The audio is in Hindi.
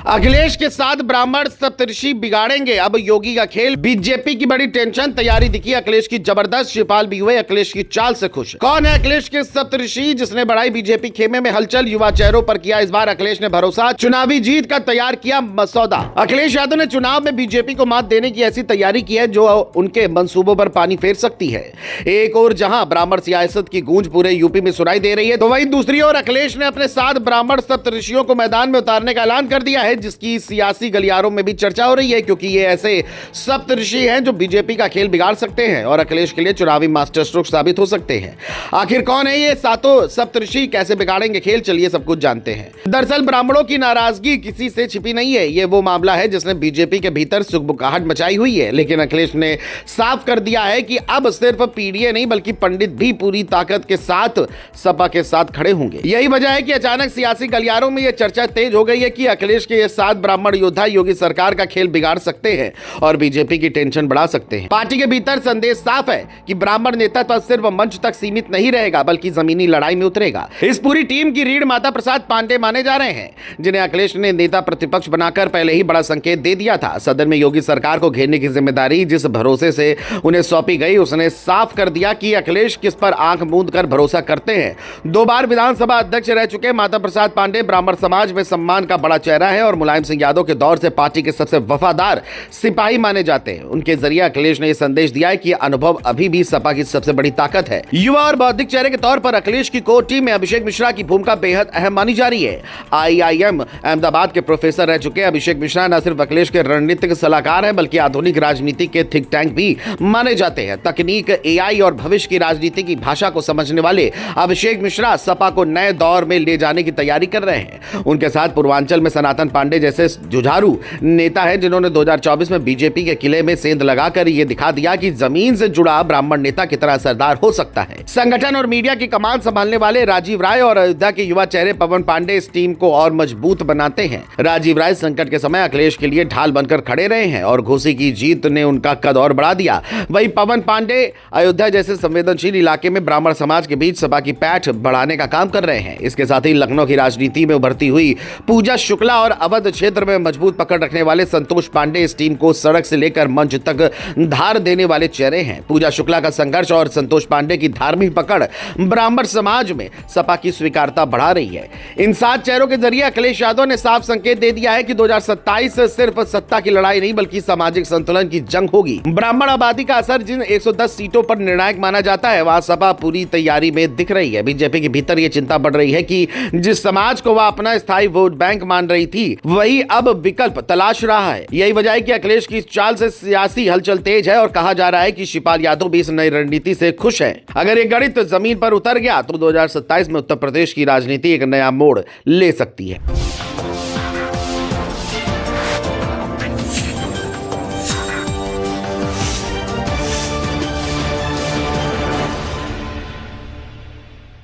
अखिलेश के साथ ब्राह्मण सप्तऋषि बिगाड़ेंगे अब योगी का खेल। बीजेपी की बड़ी टेंशन, तैयारी दिखी अखिलेश की जबरदस्त। शिवपाल भी हुए अखिलेश की चाल से खुश। कौन है अखिलेश के सप्तऋषि जिसने बढ़ाई बीजेपी खेमे में हलचल? युवा चेहरों पर किया इस बार अखिलेश ने भरोसा, चुनावी जीत का तैयार किया मसौदा। अखिलेश यादव ने चुनाव में बीजेपी को मात देने की ऐसी तैयारी की है जो उनके मंसूबों पर पानी फेर सकती है। एक और जहां ब्राह्मण सियासत की गूंज पूरे यूपी में सुनाई दे रही है, तो वहीं दूसरी ओर अखिलेश ने अपने साथ ब्राह्मण सप्तऋषियों को मैदान में उतारने का ऐलान कर दिया है, जिसकी सियासी गलियारों में भी चर्चा हो रही है, क्योंकि ये ऐसे सप्तऋषि हैं जो बीजेपी का खेल बिगाड़ सकते हैं और अखिलेश के लिए चुनावी मास्टर स्ट्रोक साबित हो सकते हैं। आखिर कौन है ये सातों सप्तऋषि, कैसे बिगाड़ेंगे खेल? चलिए सब कुछ जानते हैं। दरअसल ब्राह्मणों की नाराजगी किसी से छिपी नहीं है। ये वो मामला है जिसने बीजेपी के भीतर सुगबुगाहट मचाई हुई है, लेकिन अखिलेश ने साफ कर दिया है कि अब सिर्फ पीडीए नहीं बल्कि पंडित भी पूरी ताकत के साथ सपा के साथ खड़े होंगे। यही वजह है कि अचानक सियासी गलियारों में यह चर्चा तेज हो गई है कि अखिलेश के ये सात ब्राह्मण योद्धा योगी सरकार का खेल बिगाड़ सकते हैं और बीजेपी की टेंशन बढ़ा सकते हैं। पार्टी के भीतर संदेश साफ है कि ब्राह्मण नेता तो सिर्फ मंच तक सीमित नहीं रहेगा बल्कि जमीनी लड़ाई में उतरेगा। इस पूरी टीम की रीढ़ माता प्रसाद पांडे माने जा रहे हैं, जिन्हें अखिलेश ने नेता प्रतिपक्ष बनाकर पहले ही बड़ा संकेत दे दिया था। सदन में योगी सरकार को घेरने की जिम्मेदारी जिस भरोसे से उन्हें सौंपी गई, उसने साफ कर दिया कि अखिलेश किस पर आंख मूंद कर भरोसा करते हैं। 2 बार विधानसभा अध्यक्ष रह चुके माता प्रसाद पांडे ब्राह्मण समाज में सम्मान का बड़ा चेहरा है और मुलायम सिंह यादव के दौर से पार्टी के सबसे वफादार सिपाही माने जाते हैं। उनके जरिए अखिलेश ने यह संदेश दिया है कि अनुभव अभी भी सपा की सबसे बड़ी ताकत है। युवा और बौद्धिक चेहरे के तौर पर अखिलेश की कोर टीम में अभिषेक मिश्रा की भूमिका बेहद अहम मानी जा रही है। IIM अहमदाबाद के प्रोफेसर रह चुके अभिषेक मिश्रा न सिर्फ अखिलेश के रणनीतिक सलाहकार हैं बल्कि आधुनिक राजनीति के थिंक टैंक भी माने जाते हैं। तकनीक, AI और भविष्य की राजनीति की भाषा को समझने वाले अभिषेक मिश्रा सपा को नए दौर में ले जाने की तैयारी कर रहे हैं। उनके साथ पूर्वांचल में सनातन पांडे जैसे जुझारू नेता है, जिन्होंने 2024 में बीजेपी के किले में सेंध लगाकर यह दिखा दिया कि जमीन से जुड़ा ब्राह्मण नेता कितना असरदार हो सकता है। संगठन और मीडिया की कमान संभालने वाले राजीव राय और अयोध्या के युवा चेहरे पवन पांडे इस टीम को और मजबूत बनाते हैं। राजीव राय संकट के समय अखिलेश के लिए ढाल बनकर खड़े रहे हैं और घोसी की जीत ने उनका कद और बढ़ा दिया। वहीं पवन पांडे अयोध्या जैसे संवेदनशील इलाके में ब्राह्मण समाज के बीच सपा की पैठ बढ़ाने का काम कर रहे हैं। इसके साथ ही लखनऊ की राजनीति में उभरती हुई पूजा शुक्ला और अवध क्षेत्र में मजबूत पकड़ रखने वाले संतोष पांडे इस टीम को सड़क से लेकर मंच तक धार देने वाले चेहरे हैं। पूजा शुक्ला का संघर्ष और संतोष पांडे की धार्मिक पकड़ ब्राह्मण समाज में सपा की स्वीकारता बढ़ा रही है। इन 7 चेहरों के जरिए अखिलेश यादव ने साफ संकेत दे दिया है कि 2027 सिर्फ सत्ता की लड़ाई नहीं बल्कि सामाजिक संतुलन की जंग होगी। ब्राह्मण आबादी का असर जिन 110 सीटों पर निर्णायक माना जाता है, वहां सपा पूरी तैयारी में दिख रही है। बीजेपी के भीतर यह चिंता बढ़ रही है कि जिस समाज को वह अपना स्थायी वोट बैंक मान रही थी, वही अब विकल्प तलाश रहा है। यही वजह है कि अखिलेश की चाल से सियासी हलचल तेज है और कहा जा रहा है कि शिवपाल यादव भी इस नई रणनीति से खुश है। अगर ये गणित जमीन पर उतर गया तो 2027 में उत्तर प्रदेश की राजनीति एक नया मोड़ ले सकती है।